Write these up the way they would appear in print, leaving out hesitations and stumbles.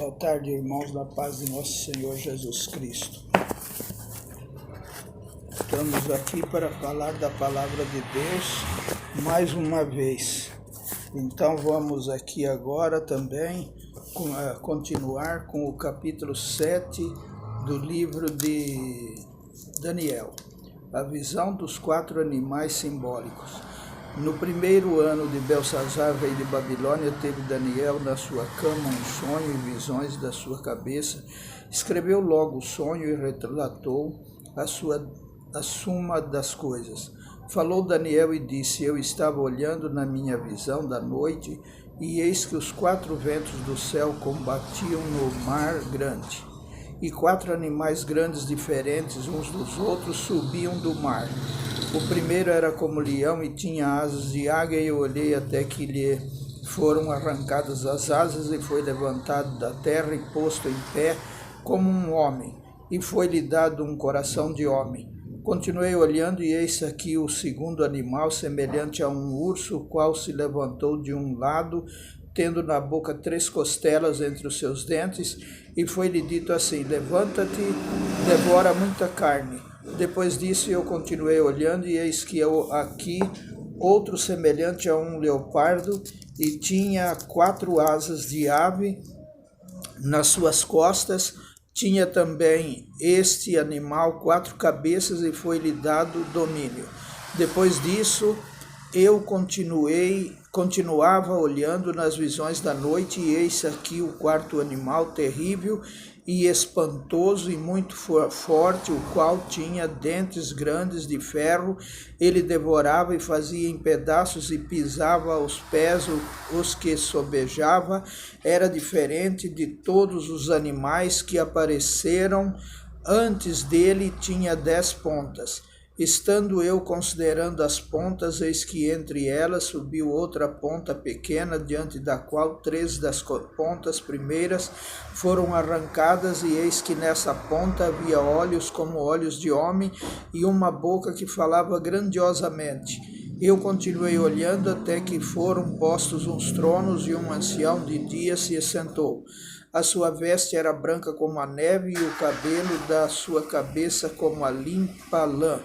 Boa tarde, irmãos, na paz de nosso Senhor Jesus Cristo. Estamos aqui para falar da palavra de Deus mais uma vez. Então vamos aqui agora também continuar com o capítulo 7 do livro de Daniel. A visão dos 4 animais simbólicos. No primeiro ano de Belsazar, rei de Babilônia, teve Daniel na sua cama um sonho e visões da sua cabeça. Escreveu logo o sonho e relatou a suma das coisas. Falou Daniel e disse: Eu estava olhando na minha visão da noite, e eis que os 4 ventos do céu combatiam no mar grande. E 4 animais grandes diferentes uns dos outros subiam do mar. O primeiro era como leão e tinha asas de águia, e eu olhei até que lhe foram arrancadas as asas, e foi levantado da terra e posto em pé como um homem, e foi-lhe dado um coração de homem. Continuei olhando, e eis aqui o segundo animal, semelhante a um urso, o qual se levantou de um lado, tendo na boca 3 costelas entre os seus dentes, e foi-lhe dito assim: Levanta-te, devora muita carne. Depois disso eu continuei olhando, e eis que aqui outro semelhante a um leopardo, e tinha 4 asas de ave nas suas costas. Tinha também este animal 4 cabeças, e foi-lhe dado domínio. Depois disso eu continuava olhando nas visões da noite, e eis aqui o 4º animal, terrível e espantoso e muito forte, o qual tinha dentes grandes de ferro. Ele devorava e fazia em pedaços e pisava aos pés os que sobejava. Era diferente de todos os animais que apareceram antes dele, tinha 10 pontas. Estando eu considerando as pontas, eis que entre elas subiu outra ponta pequena, diante da qual 3 das pontas primeiras foram arrancadas, e eis que nessa ponta havia olhos como olhos de homem, e uma boca que falava grandiosamente. Eu continuei olhando até que foram postos uns tronos, e um ancião de dia se assentou. A sua veste era branca como a neve, e o cabelo da sua cabeça como a limpa lã.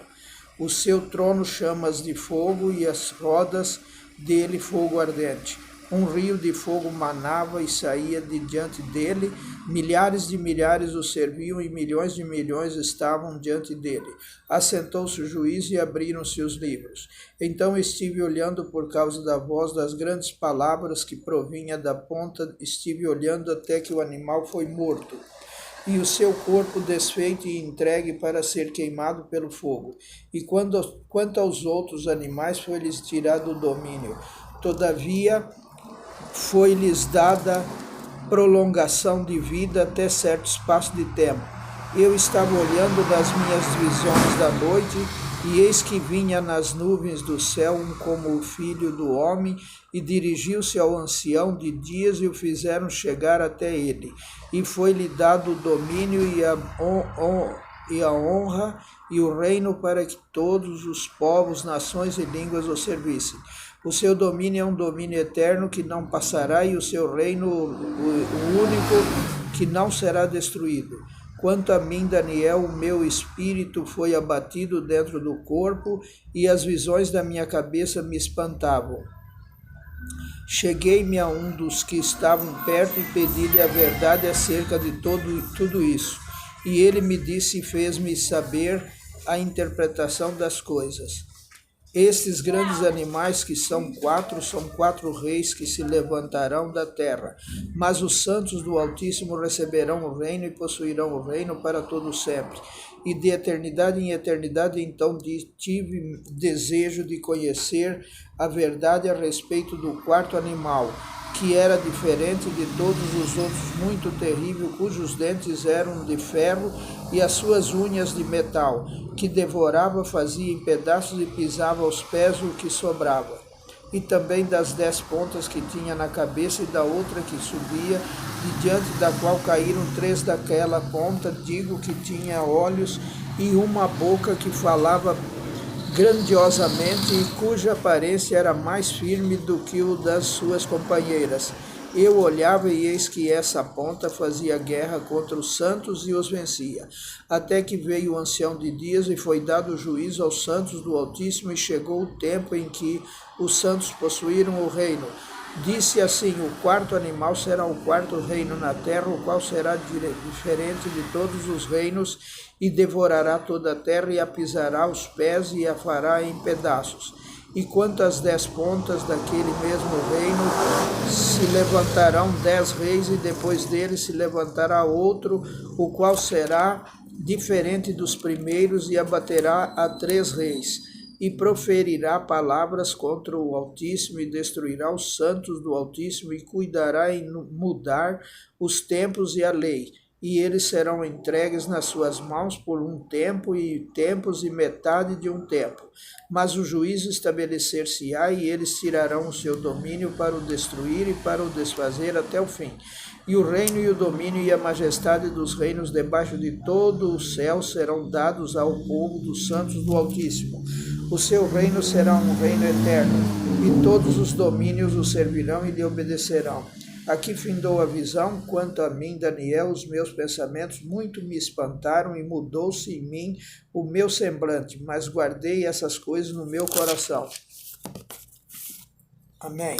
O seu trono chamas de fogo, e as rodas dele fogo ardente. Um rio de fogo manava e saía de diante dele. Milhares de milhares o serviam, e milhões de milhões estavam diante dele. Assentou-se o juiz e abriram-se os livros. Então estive olhando por causa da voz das grandes palavras que provinha da ponta. Estive olhando até que o animal foi morto, e o seu corpo desfeito e entregue para ser queimado pelo fogo. E quanto aos outros animais, foi-lhes tirado o domínio. Todavia, foi-lhes dada prolongação de vida até certo espaço de tempo. Eu estava olhando nas minhas visões da noite, e eis que vinha nas nuvens do céu um como o filho do homem, e dirigiu-se ao ancião de dias, e o fizeram chegar até ele. E foi-lhe dado o domínio e a honra e o reino, para que todos os povos, nações e línguas o servissem. O seu domínio é um domínio eterno que não passará, e o seu reino o único que não será destruído. Quanto a mim, Daniel, o meu espírito foi abatido dentro do corpo, e as visões da minha cabeça me espantavam. Cheguei-me a um dos que estavam perto e pedi-lhe a verdade acerca de tudo isso. E ele me disse e fez-me saber a interpretação das coisas. Estes grandes animais, que são 4 reis que se levantarão da terra. Mas os santos do Altíssimo receberão o reino e possuirão o reino para todo sempre. E de eternidade em eternidade. Então tive desejo de conhecer a verdade a respeito do 4º animal, que era diferente de todos os outros, muito terrível, cujos dentes eram de ferro e as suas unhas de metal, que devorava, fazia em pedaços e pisava aos pés o que sobrava. E também das 10 pontas que tinha na cabeça, e da outra que subia, de diante da qual caíram 3 daquela ponta, digo que tinha olhos e uma boca que falava grandiosamente, e cuja aparência era mais firme do que o das suas companheiras. Eu olhava e eis que essa ponta fazia guerra contra os santos e os vencia. Até que veio o ancião de dias e foi dado juízo aos santos do Altíssimo e chegou o tempo em que os santos possuíram o reino. Disse assim, o quarto animal será o quarto reino na terra, o qual será diferente de todos os reinos e devorará toda a terra e a pisará aos pés e a fará em pedaços. E quanto às 10 pontas daquele mesmo reino, se levantarão 10 reis e depois dele se levantará outro, o qual será diferente dos primeiros e abaterá a 3 reis. E proferirá palavras contra o Altíssimo e destruirá os santos do Altíssimo e cuidará em mudar os tempos e a lei. E eles serão entregues nas suas mãos por um tempo e tempos e metade de um tempo. Mas o juízo estabelecer-se-á e eles tirarão o seu domínio para o destruir e para o desfazer até o fim. E o reino e o domínio e a majestade dos reinos debaixo de todo o céu serão dados ao povo dos santos do Altíssimo. O seu reino será um reino eterno, e todos os domínios o servirão e lhe obedecerão. Aqui findou a visão. Quanto a mim, Daniel, os meus pensamentos muito me espantaram e mudou-se em mim o meu semblante, mas guardei essas coisas no meu coração. Amém.